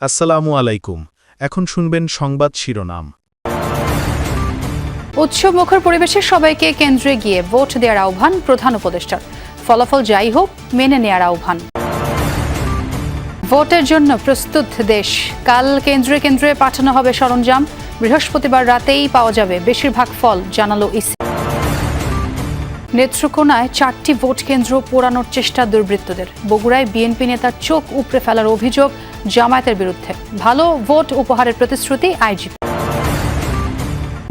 আসসালামু আলাইকুম। এখন শুনবেন সংবাদ শিরোনাম। উৎসবমুখর পরিবেশে সবাইকে কেন্দ্রে গিয়ে ভোট দেওয়ার আহ্বান প্রধান উপদেষ্টার। ফলাফল যাই হোক মেনে নেওয়ার আহ্বান। ভোটের জন্য প্রস্তুত দেশ। কাল কেন্দ্রে কেন্দ্রে পাঠানো হবে সরঞ্জাম। বৃহস্পতিবার রাতেই পাওয়া যাবে বেশিরভাগ ফল, জানালো ইসি। নেত্রকোনায় 4টি ভোট কেন্দ্র পোড়ানোর চেষ্টা দুর্বৃত্তদের। বগুড়ায় বিএনপি নেতার চোখ উপড়ে ফেলার অভিযোগ জামায়াতের বিরুদ্ধে। ভালো ভোট উপহারের প্রতিশ্রুতি আইজিপি।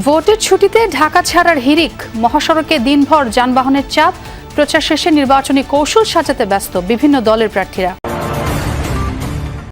ভোটের ছুটিতে ঢাকা ছাড়ার হিড়িক। মহাসড়কে দিনভর যানবাহনের চাপ। প্রচার শেষে নির্বাচনী কৌশল সাজাতে ব্যস্ত বিভিন্ন দলের প্রার্থীরা।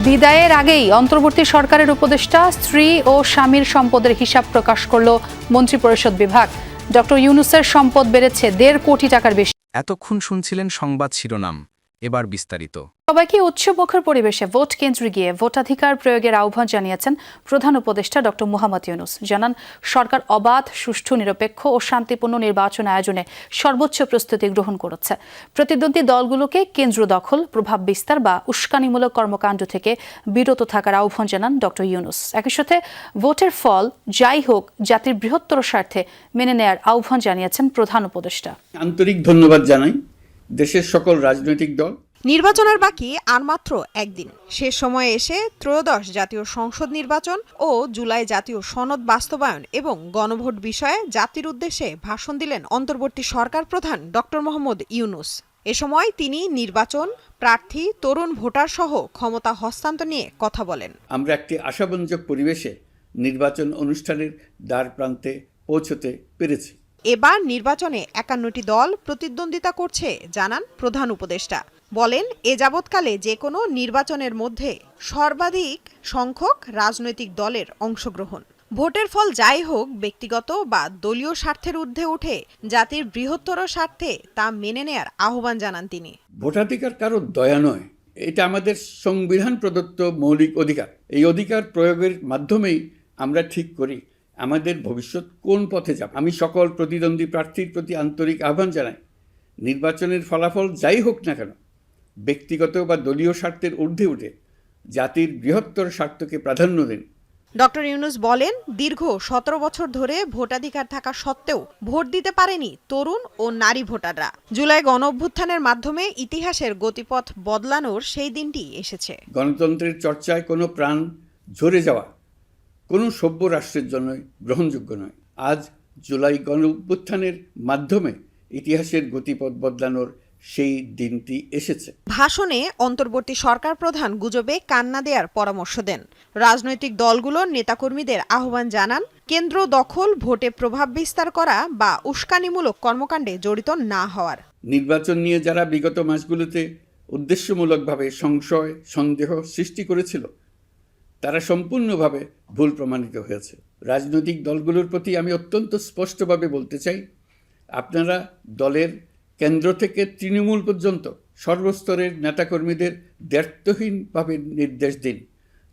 বিদায়ের আগেই অন্তর্বর্তী সরকারের উপদেষ্টা স্ত্রী ও স্বামীর সম্পদের হিসাব প্রকাশ করল মন্ত্রিপরিষদ বিভাগ। ডক্টর ইউনূসের সম্পদ বেড়েছে 1.5 কোটি টাকার বেশি। এতক্ষণ শুনছিলেন সংবাদ শিরোনাম, এবার বিস্তারিত। সবাইকে উৎসবমুখর পরিবেশে ভোট কেন্দ্রে গিয়ে ভোটাধিকার প্রয়োগের আহ্বান জানিয়েছেন প্রধান উপদেষ্টা ডক্টর মোহাম্মদ ইউনূস। জানান, সরকার অবাধ, সুষ্ঠু, নিরপেক্ষ ও শান্তিপূর্ণ নির্বাচন আয়োজনে সর্বোচ্চ প্রস্তুতি গ্রহণ করেছে। প্রতিদ্বন্দ্বী দলগুলোকে কেন্দ্র দখল, প্রভাব বিস্তার বা উস্কানিমূলক কর্মকাণ্ড থেকে বিরত থাকার আহ্বান জানান ডক্টর ইউনূস। একই সাথে ভোটের ফল যাই হোক জাতির বৃহত্তর স্বার্থে মেনে নেয়ার আহ্বান জানিয়েছেন প্রধান উপদেষ্টা। আন্তরিক ধন্যবাদ জানাই দেশের সকল রাজনৈতিক দল। নির্বাচনের বাকি আর মাত্র একদিন। শেষ সময়ে এসে ত্রয়োদশ জাতীয় সংসদ নির্বাচন ও জুলাই জাতীয় সনদ বাস্তবায়ন এবং গণভোট বিষয়ে জাতির উদ্দেশ্যে ভাষণ দিলেন অন্তর্বর্তী সরকার প্রধান ডক্টর মোহাম্মদ ইউনূস। এ সময় তিনি নির্বাচন, প্রার্থী, তরুণ ভোটার সহ ক্ষমতা হস্তান্তর নিয়ে কথা বলেন। আমরা একটি আশাব্যঞ্জক পরিবেশে নির্বাচন অনুষ্ঠানের দ্বার প্রান্তে পৌঁছতে পেরেছি। এবার নির্বাচনে 51টি দল প্রতিদ্বন্দ্বিতা করছে, জানান প্রধান উপদেষ্টা। বলেন, এ যাবৎকালে যে কোনো নির্বাচনের মধ্যে সর্বাধিক সংখ্যক রাজনৈতিক দলের অংশগ্রহণ। ভোটের ফল যাই হোক ব্যক্তিগত বা দলীয় স্বার্থের ঊর্ধ্বে উঠে জাতির বৃহত্তর স্বার্থে তা মেনে নেয়ার আহ্বান জানান তিনি। ভোটাধিকার কারো দয়া নয়, এটা আমাদের সংবিধান প্রদত্ত মৌলিক অধিকার। এই অধিকার প্রয়োগের মাধ্যমেই আমরা ঠিক করি আমাদের ভবিষ্যৎ কোন পথে যাবে। আমি সকল প্রতিদ্বন্দ্বী প্রার্থীর প্রতি আন্তরিক আহ্বান জানাই, নির্বাচনের ফলাফল যাই হোক না কেন ব্যক্তিগত বা দলীয় স্বার্থের ঊর্ধ্বে উঠে জাতির বৃহত্তর স্বার্থকে প্রাধান্য দিন। ডক্টর ইউনূস বলেন, দীর্ঘ 17 বছর ধরে ভোটাধিকার থাকা সত্ত্বেও ভোট দিতে পারেনি তরুণ ও নারী ভোটাররা। জুলাই গণঅভ্যুত্থানের মাধ্যমে ইতিহাসের গতিপথ বদলানোর সেই দিনটি এসেছে। গণতন্ত্রের চর্চায় কোনো প্রাণ ঝরে যাওয়া কোনো সভ্য রাষ্ট্রের জন্যই গ্রহণযোগ্য নয়। আজ জুলাই গণঅভ্যুত্থানের মাধ্যমে ইতিহাসের গতিপথ বদলানোর সেই দিনটি এসেছে। ভাষণে অন্তর্বর্তী সরকার প্রধান গুজবে কান্না দেওয়ার পরামর্শ দেন। রাজনৈতিক দলগুলোর নেতাকর্মীদের আহ্বান জানান, কেন্দ্র দখল, ভোটে প্রভাব বিস্তার করা বা উস্কানিমূলক কর্মকাণ্ডে জড়িত না হওয়ার। নির্বাচন নিয়ে যারা বিগত মাসগুলোতে উদ্দেশ্যমূলকভাবে সংশয়, সন্দেহ সৃষ্টি করেছিল, তারা সম্পূর্ণভাবে ভুল প্রমাণিত হয়েছে। রাজনৈতিক দলগুলোর প্রতি আমি অত্যন্ত স্পষ্টভাবে বলতে চাই, আপনারা দলের কেন্দ্র থেকে তৃণমূল পর্যন্ত সর্বস্তরের নেতাকর্মীদের দ্ব্যর্থহীনভাবে নির্দেশ দিন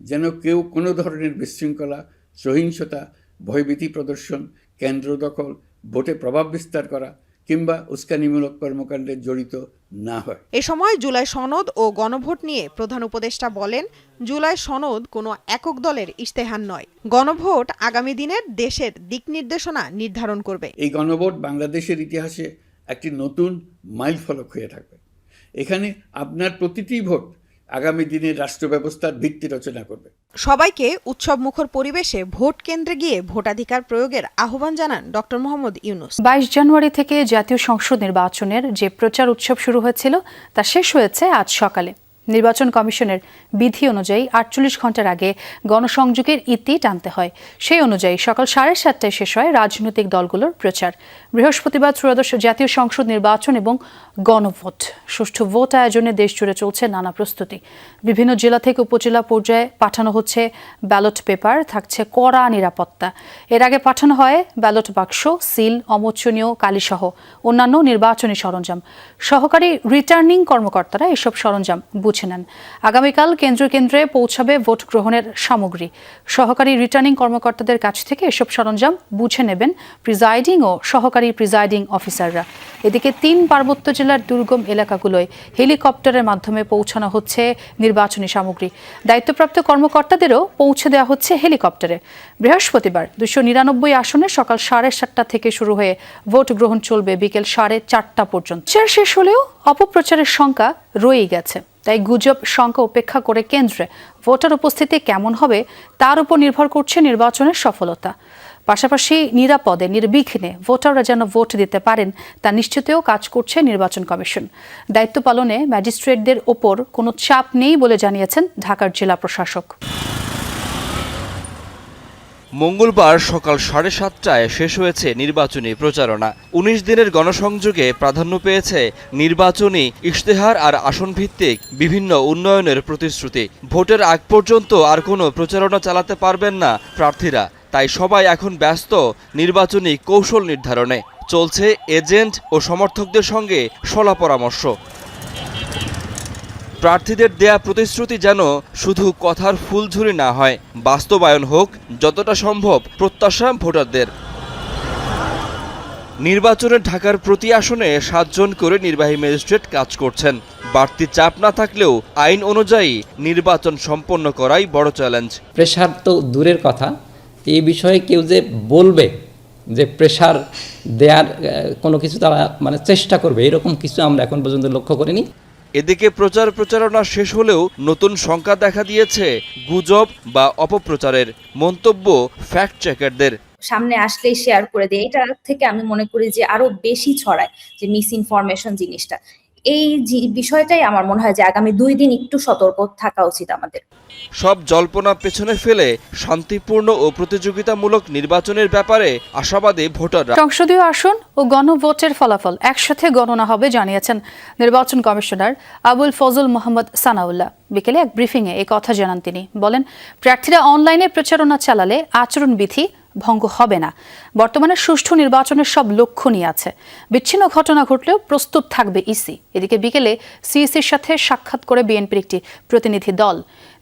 যেন কেউ কোনো ধরনের বিশৃঙ্খলা, সহিংসতা, ভয়ভীতি প্রদর্শন, কেন্দ্র দখল, ভোটে প্রভাব বিস্তার করা কিংবা উস্কানিমূলক কর্মকাণ্ডে জড়িত না হয়। এ সময় জুলাই সনদ ও গণভোট নিয়ে প্রধান উপদেষ্টা বলেন, জুলাই সনদ কোনো একক দলের ইশতেহার নয়। গণভোট আগামী দিনের দেশের দিক নির্দেশনা নির্ধারণ করবে। এই গণভোট বাংলাদেশের ইতিহাসে একটি নতুন মাইলফলক হয়ে থাকবে। এখানে আপনার প্রতিটি ভোট আগামী দিনের রাষ্ট্র ব্যবস্থার ভিত্তি রচনা করবে। সবাইকে উৎসবমুখর পরিবেশে ভোট কেন্দ্রে গিয়ে ভোটাধিকার প্রয়োগের আহ্বান জানান ডক্টর মোহাম্মদ ইউনূস। 22 জানুয়ারি থেকে জাতীয় সংসদ নির্বাচনের যে প্রচার উৎসব শুরু হয়েছিল তা শেষ হয়েছে আজ সকালে। নির্বাচন কমিশনের বিধি অনুযায়ী 48 ঘন্টার আগে গণসংযোগের ইতি টানতে হয়। সেই অনুযায়ী সকাল 7:30টায় শেষ হয় রাজনৈতিক দলগুলোর প্রচার। বৃহস্পতিবার ত্রয়োদশ জাতীয় সংসদ নির্বাচন এবং গণভোট। সুষ্ঠু ভোট আয়োজনে দেশ জুড়ে চলছে নানা প্রস্তুতি। বিভিন্ন জেলা থেকে উপজেলা পর্যায়ে পাঠানো হচ্ছে ব্যালট পেপার, থাকছে কড়া নিরাপত্তা। এর আগে পাঠানো হয় ব্যালট বাক্স, সিল, অমোচনীয় কালিসহ অন্যান্য নির্বাচনী সরঞ্জাম। সহকারী রিটার্নিং কর্মকর্তারা এসব সরঞ্জাম বুঝে বুঝে নেন। আগামীকাল কেন্দ্রে পৌঁছাবে ভোট গ্রহণের সামগ্রী। সহকারী রিটার্নিং কর্মকর্তাদের কাছ থেকে এসব সরঞ্জাম বুঝে নেবেন প্রিজাইডিং ও সহকারী প্রিজাইডিং অফিসাররা। এদিকে 3 পার্বত্য জেলার দুর্গম এলাকাগুলোয় হেলিকপ্টারের মাধ্যমে পৌঁছানো হচ্ছে নির্বাচনী সামগ্রী। দায়িত্বপ্রাপ্ত কর্মকর্তাদেরও পৌঁছে দেওয়া হচ্ছে হেলিকপ্টারে। বৃহস্পতিবার 299 আসনে সকাল 7:30 থেকে শুরু হয়ে ভোট গ্রহণ চলবে বিকেল 4:30 পর্যন্ত। শেষ হলেও অপপ্রচারের শঙ্কা রয়েই গেছে। তাই গুজব শঙ্কা উপেক্ষা করে কেন্দ্রে ভোটার উপস্থিতি কেমন হবে তার উপর নির্ভর করছে নির্বাচনের সফলতা। পাশাপাশি নিরাপদে নির্বিঘ্নে ভোটাররা যেন ভোট দিতে পারেন তা নিশ্চিতেও কাজ করছে নির্বাচন কমিশন। দায়িত্ব পালনে ম্যাজিস্ট্রেটদের ওপর কোনো চাপ নেই বলে জানিয়েছেন ঢাকার জেলা প্রশাসক। মঙ্গলবার সকাল 7:30টায় শেষ হয়েছে নির্বাচনী প্রচারণা। 19 দিনের গণসংযোগে প্রাধান্য পেয়েছে নির্বাচনী ইশতেহার আর আসনভিত্তিক বিভিন্ন উন্নয়নের প্রতিশ্রুতি। ভোটের আগ পর্যন্ত আর কোনো প্রচারণা চালাতে পারবেন না প্রার্থীরা, তাই সবাই এখন ব্যস্ত নির্বাচনী কৌশল নির্ধারণে। চলছে এজেন্ট ও সমর্থকদের সঙ্গে শলা পরামর্শ। প্রার্থীদের দেয়া প্রতিশ্রুতি যেন শুধু কথার ফুলঝুরি না হয়, বাস্তবায়ন হোক যতটা সম্ভব প্রত্যাশা ভোটারদের। নির্বাচনে ঢাকার প্রতি আসনে 7 জন করে নির্বাহী ম্যাজিস্ট্রেট কাজ করছেন। বাড়তি চাপ না থাকলেও আইন অনুযায়ী নির্বাচন সম্পন্ন করাই বড় চ্যালেঞ্জ। প্রেশার তো দূরের কথা, এই বিষয়ে কেউ যে বলবে যে প্রেশার দেওয়ার কোনো কিছু তারা চেষ্টা করবে, এরকম কিছু আমরা এখন পর্যন্ত লক্ষ্য করিনি। এদিকে প্রচারণা শেষ হলেও নতুন শঙ্কা দেখা দিয়েছে গুজব বা অপপ্রচারের। মন্তব্য ফ্যাক্ট চেকারদের। সামনে আসলেই শেয়ার করে দেয়, এটা থেকে আমি মনে করি যে আরো বেশি ছড়ায় যে মিস ইনফরমেশন জিনিসটা। এই বিষয়টাই আমার মনে হয় যে আগামী 2 দিন একটু সতর্ক থাকা উচিত আমাদের। সব জল্পনা পেছনে ফেলে শান্তিপূর্ণ ও প্রতিযোগিতামূলক নির্বাচনের ব্যাপারে আশাবাদী ভোটাররা। সংসদীয় আসন ও গণভোটের ফলাফল একসাথে গণনা হবে জানিয়েছেন নির্বাচন কমিশনার আবুল ফজল মোহাম্মদ সানাউল্লাহ। বিকেলে এক ব্রিফিংয়ে এই কথা জানান তিনি। বলেন, প্রার্থীরা অনলাইনে প্রচারণা চালালে আচরণবিধি ভঙ্গ হবে না। বর্তমানে সুষ্ঠু নির্বাচনের সব লক্ষণই আছে। বিচ্ছিন্ন ঘটনা ঘটলেও প্রস্তুত থাকবে ইসি। এদিকে বিকেলে সিইসির সাথে সাক্ষাৎ করে বিএনপির একটি প্রতিনিধি দল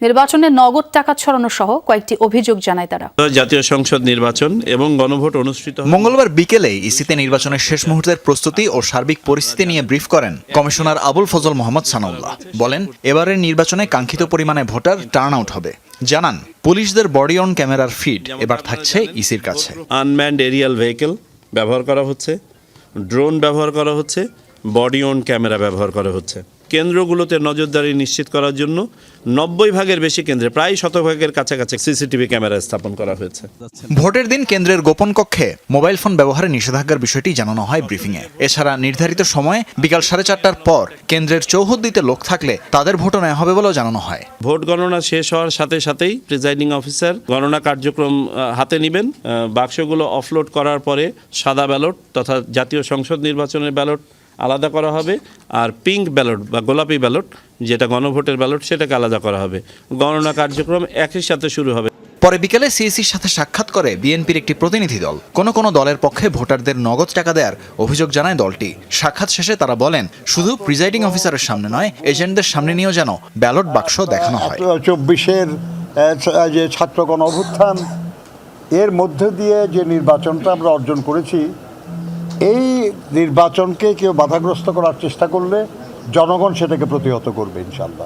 নির্বাচনে নগদ টাকা ছড়ানো সহ কয়েকটি অভিযোগ জানায় তারা। জাতীয় সংসদ নির্বাচন এবং গণভোট অনুষ্ঠিত মঙ্গলবার বিকেলে ইসিতে নির্বাচনের শেষ মুহূর্তের প্রস্তুতি ও সার্বিক পরিস্থিতি নিয়ে ব্রিফ করেন কমিশনার আবুল ফজল মোহাম্মদ সানাউল্লাহ। বলেন, এবারের নির্বাচনে কাঙ্ক্ষিত পরিমাণে ভোটার টার্ন আউট হবে। জানান, পুলিশদের বডি অন ক্যামেরার ফিড এবার থাকছে ইসির কাছে। আনম্যান্ড এরিয়াল ভেহিকেল ব্যবহার করা হচ্ছে, ড্রোন ব্যবহার করা হচ্ছে, বডি অন ক্যামেরা ব্যবহার করা হচ্ছে। কেন্দ্রগুলোতে নজরদারি নিশ্চিত করার জন্য 90 ভাগের বেশি কেন্দ্রে প্রায় 100 ভাগের কাছাকাছি সিসিটিভি ক্যামেরা স্থাপন করা হয়েছে। ভোটের দিন কেন্দ্রের গোপন কক্ষে মোবাইল ফোন ব্যবহারে নিষেধাজ্ঞার বিষয়টি জানানো হয় ব্রিফিংয়ে। এছাড়া নির্ধারিত সময়ে বিকাল 4:30টার পর কেন্দ্রের চৌহদ্দিতে লোক থাকলে তাদের ভোটও নেওয়া হবে বলেও জানানো হয়। ভোট গণনা শেষ হওয়ার সাথে সাথেই প্রিজাইডিং অফিসার গণনা কার্যক্রম হাতে নেবেন। বাক্সগুলো অফলোড করার পরে সাদা ব্যালট তথা জাতীয় সংসদ নির্বাচনের ব্যালট আলাদা করা হবে, আর পিঙ্ক ব্যালট বা গোলাপি ব্যালট যেটা গণভোটের ব্যালট সেটাকে আলাদা করা হবে। গণনা কার্যক্রম একই সাথে শুরু হবে। পরে বিকেলে সিইসির সাথে সাক্ষাৎ করে বিএনপির একটি প্রতিনিধি দল কোনো দলের পক্ষে ভোটারদের নগদ টাকা দেওয়ার অভিযোগ জানায় দলটি। সাক্ষাৎ শেষে তারা বলেন, শুধু প্রিজাইডিং অফিসারের সামনে নয়, এজেন্টদের সামনে নিয়েও যেন ব্যালট বাক্স দেখানো হয়। 24-এর যে ছাত্র গণ অভ্যুত্থান এর মধ্য দিয়ে যে নির্বাচনটা আমরা অর্জন করেছি, এই নির্বাচনকে কেউ বাধাগ্রস্ত করার চেষ্টা করলে জনগণ সেটাকে প্রতিহত করবে ইনশাআল্লাহ।